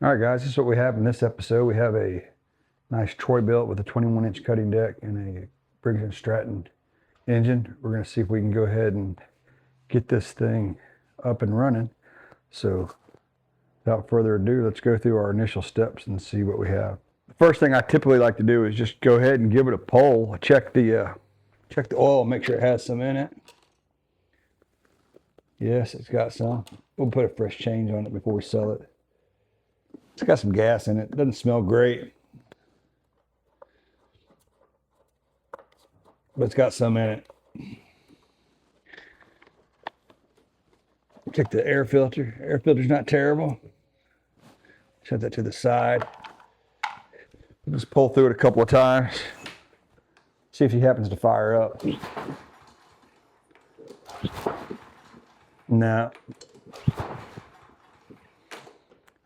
All right, guys, this is what we have in this episode. We have a nice Troy-Bilt with a 21-inch cutting deck and a Briggs & Stratton engine. We're going to see if we can go ahead and get this thing up and running. So without further ado, let's go through our initial steps and see what we have. The first thing I typically like to do is just go ahead and give it a pull. Check the oil, make sure it has some in it. Yes, it's got some. We'll put a fresh change on it before we sell it. It's got some gas in it. It doesn't smell great, but it's got some in it. Check the air filter. Air filter's not terrible. Set that to the side. Just pull through it a couple of times. See if he happens to fire up. No.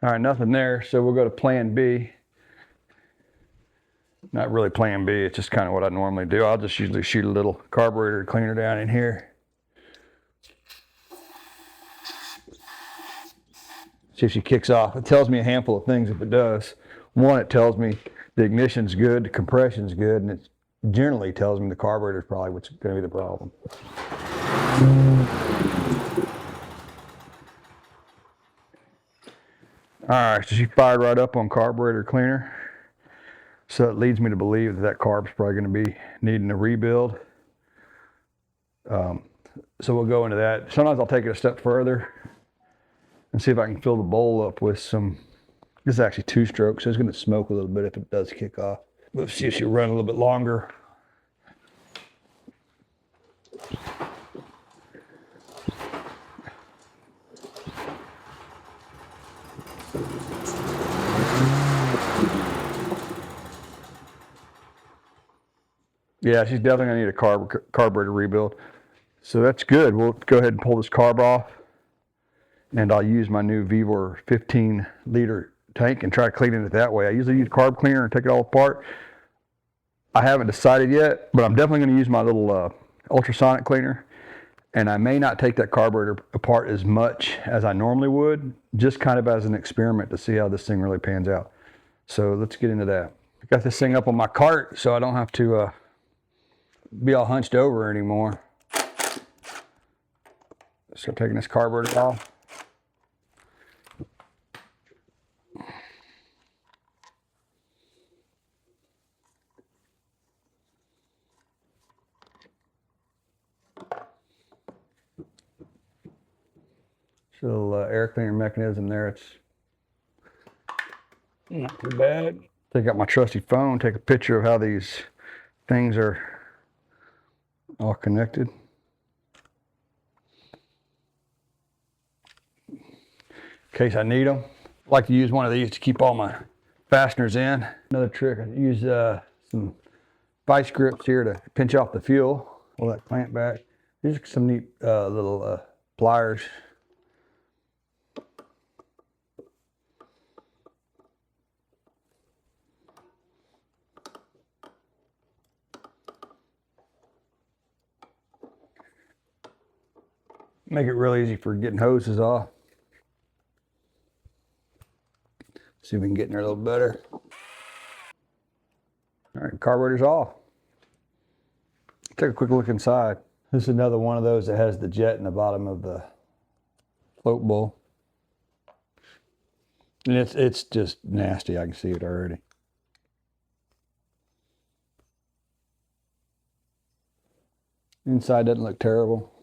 All right, nothing there, so we'll go to plan B. Not really plan B, it's just kind of what I normally do. I'll just usually shoot a little carburetor cleaner down in here. See if she kicks off. It tells me a handful of things if it does. One, it tells me the ignition's good, the compression's good, and it generally tells me the carburetor's probably what's going to be the problem. All right, so she fired right up on carburetor cleaner. So it leads me to believe that carb's probably going to be needing a rebuild. So we'll go into that. Sometimes I'll take it a step further and see if I can fill the bowl up with some, this is actually 2-stroke, so it's going to smoke a little bit if it does kick off. We'll see if she'll run a little bit longer. Yeah, she's definitely going to need a carburetor rebuild. So that's good. We'll go ahead and pull this carb off, and I'll use my new Vevor 15-liter tank and try to clean it that way. I usually use carb cleaner and take it all apart. I haven't decided yet, but I'm definitely going to use my little ultrasonic cleaner, and I may not take that carburetor apart as much as I normally would, just kind of as an experiment to see how this thing really pans out. So let's get into that. I got this thing up on my cart so I don't have to be all hunched over anymore. Start taking this carburetor off. Little air cleaner mechanism there. It's not too bad. Take out my trusty phone, take a picture of how these things are all connected. In case I need them. I like to use one of these to keep all my fasteners in. Another trick, I use some vice grips here to pinch off the fuel. Pull that clamp back. These are some neat little pliers. Make it real easy for getting hoses off. See if we can get in there a little better. All right, carburetor's off. Take a quick look inside. This is another one of those that has the jet in the bottom of the float bowl. And it's just nasty. I can see it already. Inside doesn't look terrible.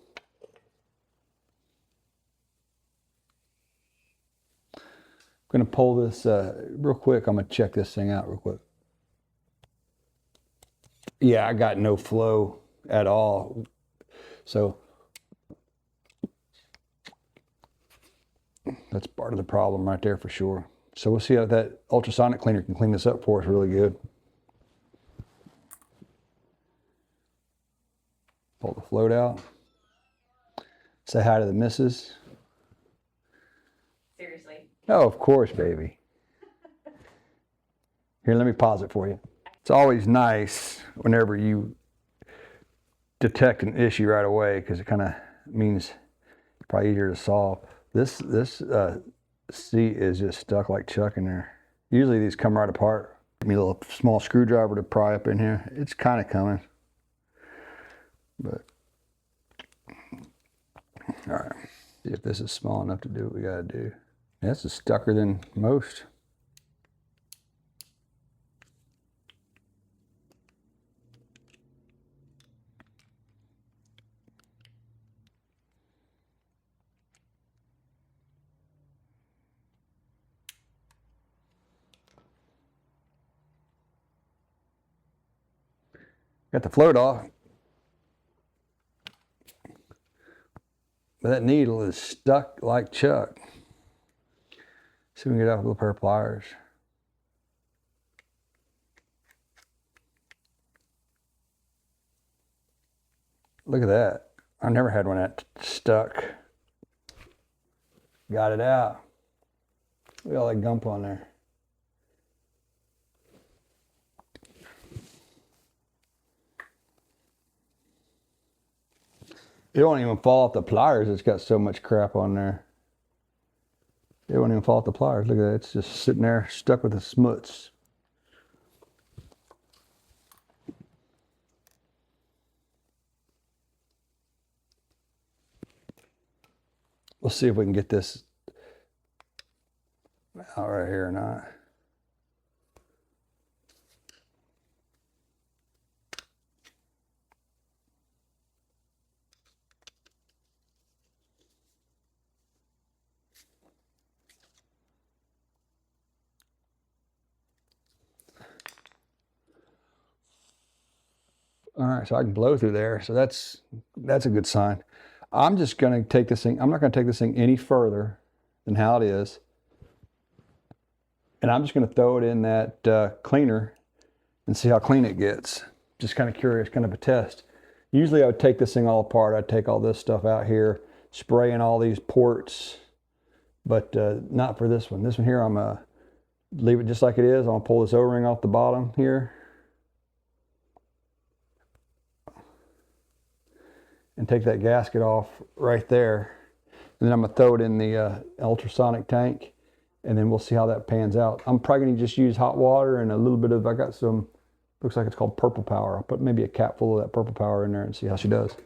I'm going to pull this real quick. I'm going to check this thing out real quick. Yeah, I got no flow at all. So that's part of the problem right there for sure. So we'll see how that ultrasonic cleaner can clean this up for us really good. Pull the float out. Say hi to the missus. Seriously. Oh, of course, baby. Here, let me pause it for you. It's always nice whenever you detect an issue right away because it kind of means it's probably easier to solve. This seat is just stuck like Chuck in there. Usually these come right apart. Give me a little small screwdriver to pry up in here. It's kind of coming. But, all right. See if this is small enough to do what we gotta do. Yeah, this is stucker than most. Got the float off. But that needle is stuck like Chuck. See if we can get out with a little pair of pliers. Look at that. I've never had one that stuck. Got it out. Look at all that gump on there. It won't even fall off the pliers. It's got so much crap on there. It won't even fall off the pliers. Look at that. It's just sitting there stuck with the smuts. We'll see if we can get this out right here or not. All right, so I can blow through there. So that's a good sign. I'm just going to take this thing. I'm not going to take this thing any further than how it is. And I'm just going to throw it in that cleaner and see how clean it gets. Just kind of curious, kind of a test. Usually I would take this thing all apart. I'd take all this stuff out here, spray in all these ports, but not for this one. This one here, I'm going to leave it just like it is. I'm going to pull this O-ring off the bottom here. And take that gasket off right there. And then I'm gonna throw it in the ultrasonic tank, and then we'll see how that pans out. I'm probably gonna just use hot water and a little bit of, I got some, looks like it's called Purple Power. I'll put maybe a cap full of that Purple Power in there and see how she does.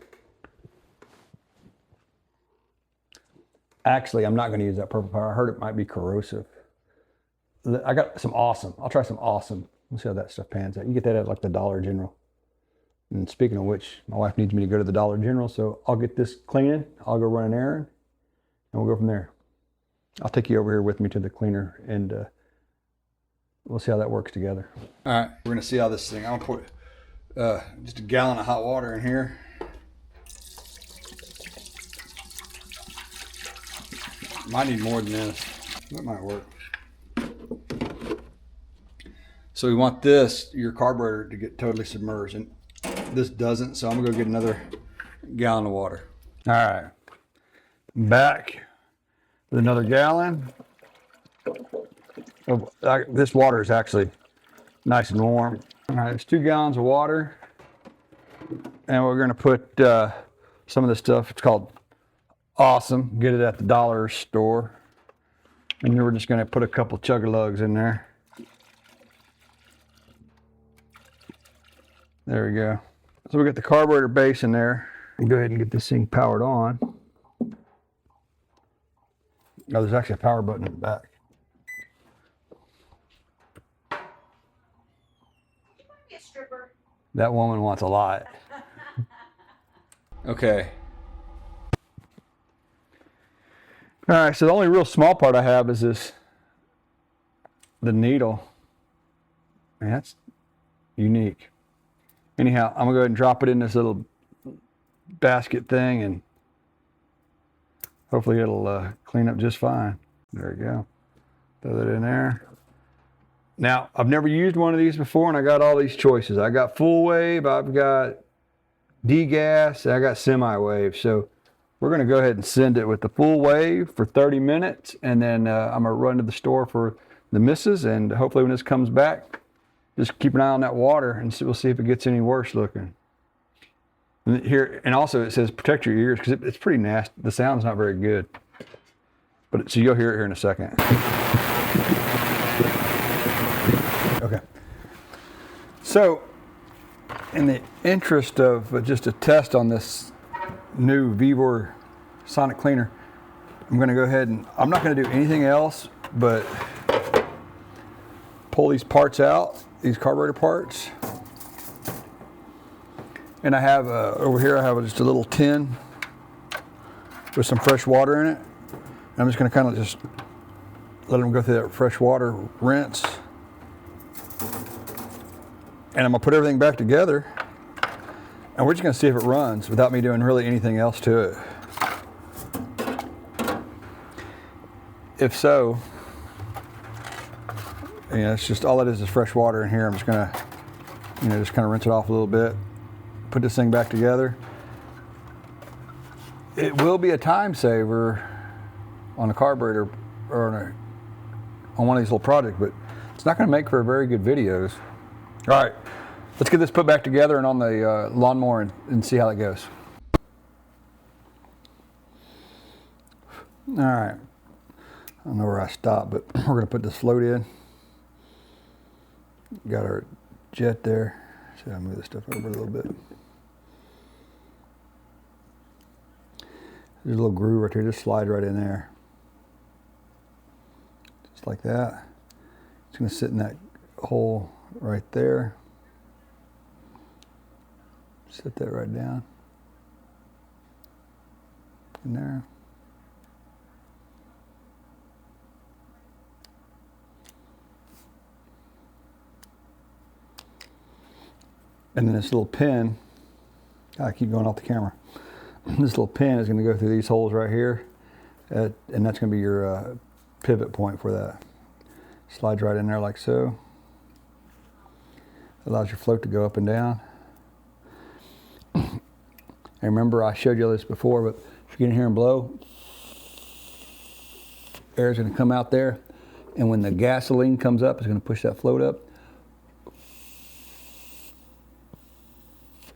Actually, I'm not gonna use that Purple Power. I heard it might be corrosive. I got some Awesome. I'll try some Awesome. We'll see how that stuff pans out. You can get that at like the Dollar General. And speaking of which, my wife needs me to go to the Dollar General, so I'll get this cleaning, I'll go run an errand, and we'll go from there. I'll take you over here with me to the cleaner, and we'll see how that works together. All right, we're gonna see how this thing, I'm gonna put just a gallon of hot water in here. Might need more than this. That might work. So we want this, your carburetor, to get totally submerged. And this doesn't, so I'm gonna go get another gallon of water. All right, back with another gallon. This water is actually nice and warm. All right, it's 2 gallons of water, and we're gonna put some of this stuff. It's called Awesome. Get it at the dollar store, and then we're just gonna put a couple chug-a-lugs in there. There we go. So we got the carburetor base in there. And go ahead and get this thing powered on. Oh, there's actually a power button in the back. You might be a stripper. That woman wants a lot. Okay. All right, so the only real small part I have is the needle. Man, that's unique. Anyhow, I'm gonna go ahead and drop it in this little basket thing, and hopefully it'll clean up just fine. There we go. Throw that in there. Now, I've never used one of these before, and I got all these choices. I got full wave, I've got degas, I got semi-wave. So we're gonna go ahead and send it with the full wave for 30 minutes, and then I'm gonna run to the store for the misses, and hopefully when this comes back, just keep an eye on that water, and we'll see if it gets any worse looking. And here, and also it says protect your ears, because it's pretty nasty. The sound's not very good. But so you'll hear it here in a second. Okay. So, in the interest of just a test on this new Vevor sonic cleaner, I'm going to go ahead and I'm not going to do anything else but pull these parts out, these carburetor parts. And I have over here I have just a little tin with some fresh water in it. And I'm just going to kind of just let them go through that fresh water rinse. And I'm going to put everything back together. And we're just going to see if it runs without me doing really anything else to it. If so, it's just all it is fresh water in here. I'm just going to, just kind of rinse it off a little bit. Put this thing back together. It will be a time saver on a carburetor or on one of these little projects, but it's not going to make for very good videos. All right, let's get this put back together and on the lawnmower and see how that goes. All right, I don't know where I stopped, but we're going to put this float in. Got our jet there. So I'll move this stuff over a little bit. There's a little groove right here, just slide right in there. Just like that. It's going to sit in that hole right there. Set that right down. In there. And then this little pin, I keep going off the camera. This little pin is going to go through these holes right here, and that's going to be your pivot point for that. Slides right in there like so. Allows your float to go up and down. And remember, I showed you this before, but if you get in here and blow, air is going to come out there, and when the gasoline comes up, it's going to push that float up,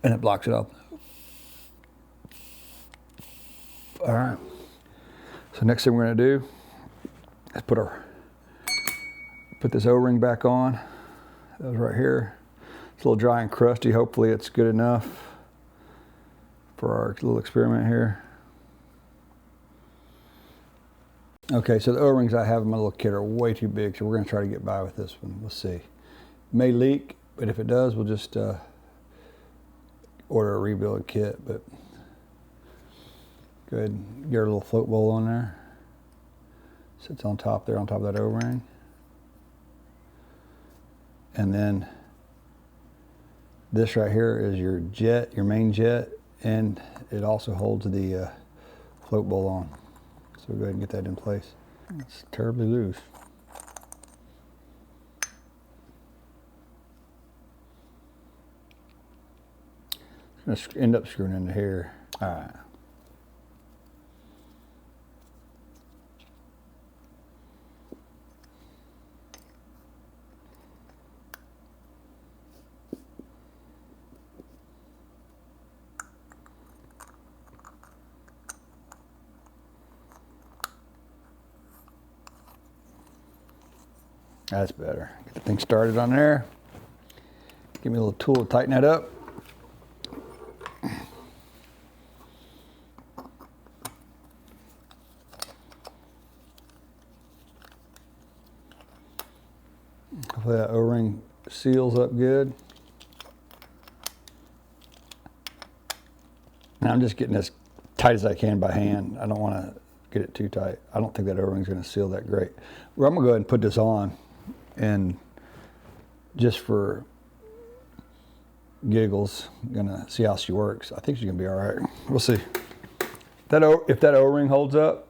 and it blocks it off. All right, so next thing we're going to do is put this O-ring back on. That was right here. It's a little dry and crusty. Hopefully it's good enough for our little experiment here. Okay, so the O-rings I have in my little kit are way too big, so we're going to try to get by with this one. We'll see. It may leak, but if it does, we'll just order a rebuild kit. But go ahead and get our little float bowl on there. Sits on top there, on top of that O-ring. And then this right here is your jet, your main jet, and it also holds the float bowl on. So we'll go ahead and get that in place. It's terribly loose. It's going to end up screwing into here. All right. That's better. Get the thing started on there. Give me a little tool to tighten that up. Hopefully that O-ring seals up good. Now I'm just getting as tight as I can by hand. I don't want to get it too tight. I don't think that O-ring is going to seal that great. Well, I'm going to go ahead and put this on, and just for giggles, I'm going to see how she works. I think she's going to be all right. We'll see. If that O-ring holds up,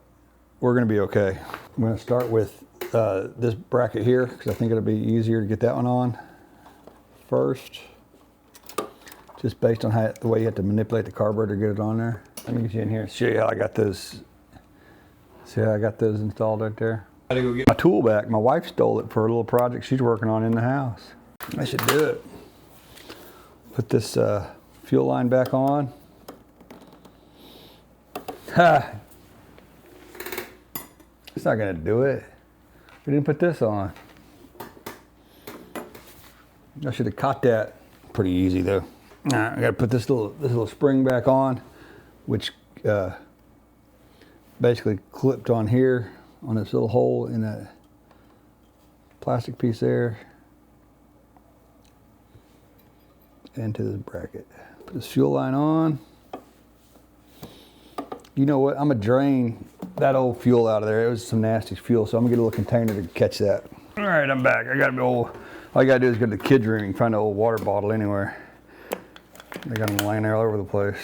we're going to be okay. I'm going to start with this bracket here, because I think it'll be easier to get that one on first, just based on the way you have to manipulate the carburetor to get it on there. Let me get you in here and show you how I got those. See how I got those installed right there? I had to go get my tool back. My wife stole it for a little project she's working on in the house. I should do it. Put this fuel line back on. Ha! It's not gonna do it. We didn't put this on. I should have caught that. Pretty easy though. All right, I gotta put this little spring back on, which basically clipped on here on this little hole in that plastic piece there into this bracket. Put this fuel line on. You know what? I'm gonna drain that old fuel out of there. It was some nasty fuel, so I'm gonna get a little container to catch that. All right, I'm back. I got an old. All I gotta do is go to the kids' room and find an old water bottle anywhere. They got them laying there all over the place.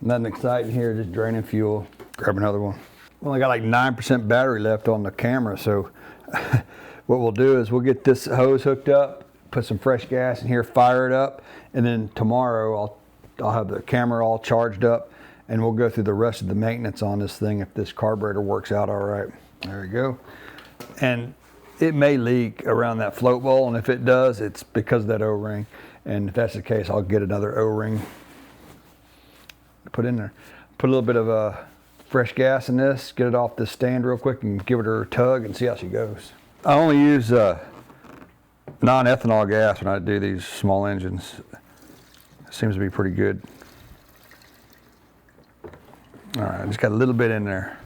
Nothing exciting here, just draining fuel. Grab another one. Only got like 9% battery left on the camera, so what we'll do is we'll get this hose hooked up, put some fresh gas in here, fire it up, and then tomorrow I'll have the camera all charged up, and we'll go through the rest of the maintenance on this thing if this carburetor works out all right. There we go. And it may leak around that float bowl, and if it does, it's because of that O-ring. And if that's the case, I'll get another O-ring put in there. Put a little bit of fresh gas in this, get it off this stand real quick and give it a tug and see how she goes. I only use non-ethanol gas when I do these small engines. It seems to be pretty good. All right, I just got a little bit in there.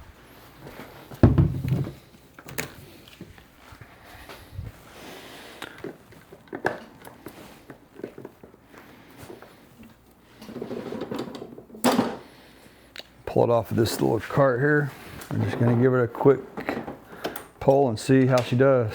Pull it off of this little cart here. I'm just gonna give it a quick pull and see how she does.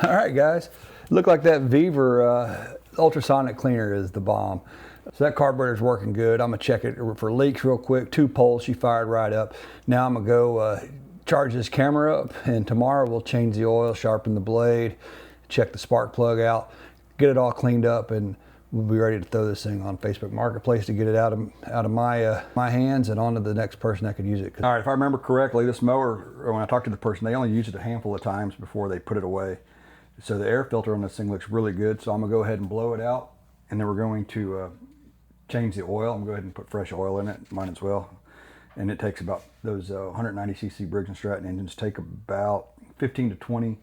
All right, guys. Look like that Vevor ultrasonic cleaner is the bomb. So that carburetor's working good. I'm gonna check it for leaks real quick. 2 poles, she fired right up. Now I'm gonna go charge this camera up, and tomorrow we'll change the oil, sharpen the blade, check the spark plug out, get it all cleaned up, and we'll be ready to throw this thing on Facebook Marketplace to get it out of my hands and onto the next person that could use it. All right, if I remember correctly, this mower, when I talked to the person, they only use it a handful of times before they put it away. So the air filter on this thing looks really good, so I'm gonna go ahead and blow it out, and then we're going to change the oil. I'm gonna go ahead and put fresh oil in it, mine as well. And it takes about, those 190cc Briggs & Stratton engines take about 15 to 20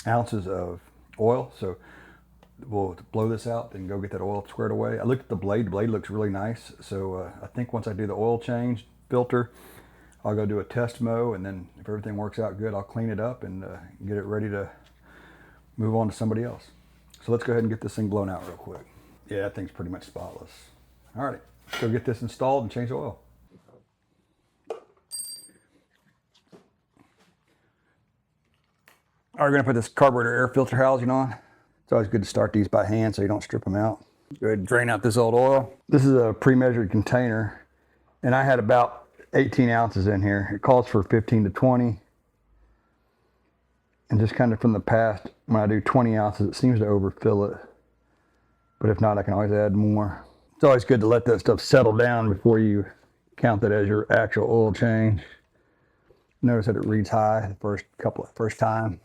ounces of oil. So we'll blow this out and go get that oil squared away. I looked at the blade looks really nice. So I think once I do the oil change filter, I'll go do a test mow, and then if everything works out good, I'll clean it up and get it ready to move on to somebody else. So let's go ahead and get this thing blown out real quick. Yeah, that thing's pretty much spotless. All right, let's go get this installed and change the oil. All right, we're gonna put this carburetor air filter housing on. It's always good to start these by hand so you don't strip them out. Go ahead and drain out this old oil. This is a pre-measured container, and I had about 18 ounces in here. It calls for 15 to 20. And just kind of from the past, when I do 20 ounces, it seems to overfill it. But if not, I can always add more. It's always good to let that stuff settle down before you count that as your actual oil change. Notice that it reads high the first time.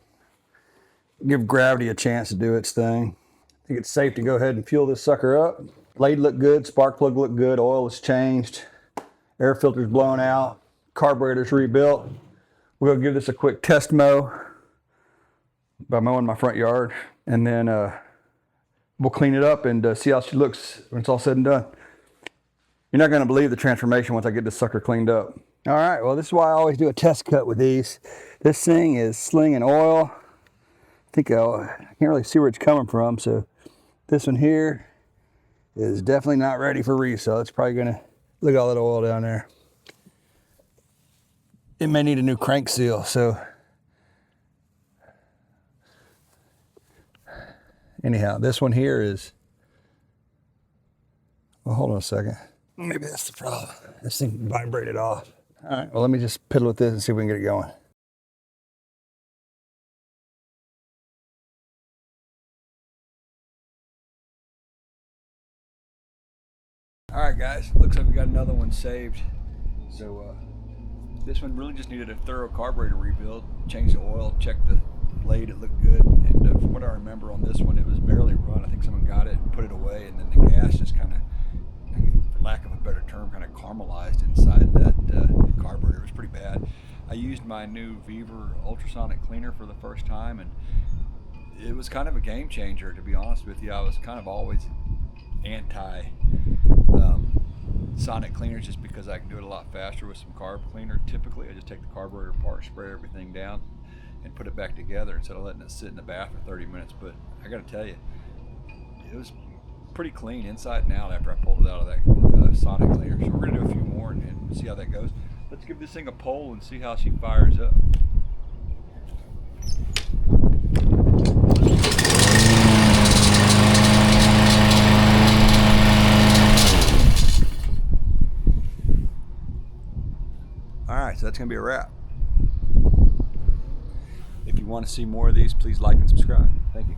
Give gravity a chance to do its thing. I think it's safe to go ahead and fuel this sucker up. Blade looked good, spark plug looked good, oil is changed, air filter's blown out, carburetor's rebuilt. We'll give this a quick test mow by mowing my front yard, and then we'll clean it up and see how she looks when it's all said and done. You're not gonna believe the transformation once I get this sucker cleaned up. All right, well, this is why I always do a test cut with these. This thing is slinging oil. I can't really see where it's coming from, so this one here is definitely not ready for resale. It's probably gonna, look at all that oil down there. It may need a new crank seal, so. Anyhow, this one here is, well, hold on a second. Maybe that's the problem. This thing vibrated off. All right, well, let me just piddle with this and see if we can get it going. All right, guys, looks like we got another one saved. So this one really just needed a thorough carburetor rebuild. Changed the oil, checked the blade, it looked good. And from what I remember on this one, it was barely run. I think someone got it and put it away, and then the gas just kind of, for lack of a better term, kind of caramelized inside that carburetor. It was pretty bad. I used my new Vevor Ultrasonic cleaner for the first time, and it was kind of a game changer, to be honest with you. I was kind of always anti sonic cleaners just because I can do it a lot faster with some carb cleaner. Typically, I just take the carburetor apart, spray everything down, and put it back together instead of letting it sit in the bath for 30 minutes. But I got to tell you, it was pretty clean inside and out after I pulled it out of that sonic cleaner. So we're going to do a few more and see how that goes. Let's give this thing a poll and see how she fires up. Alright, so that's going to be a wrap. If you want to see more of these, please like and subscribe. Thank you.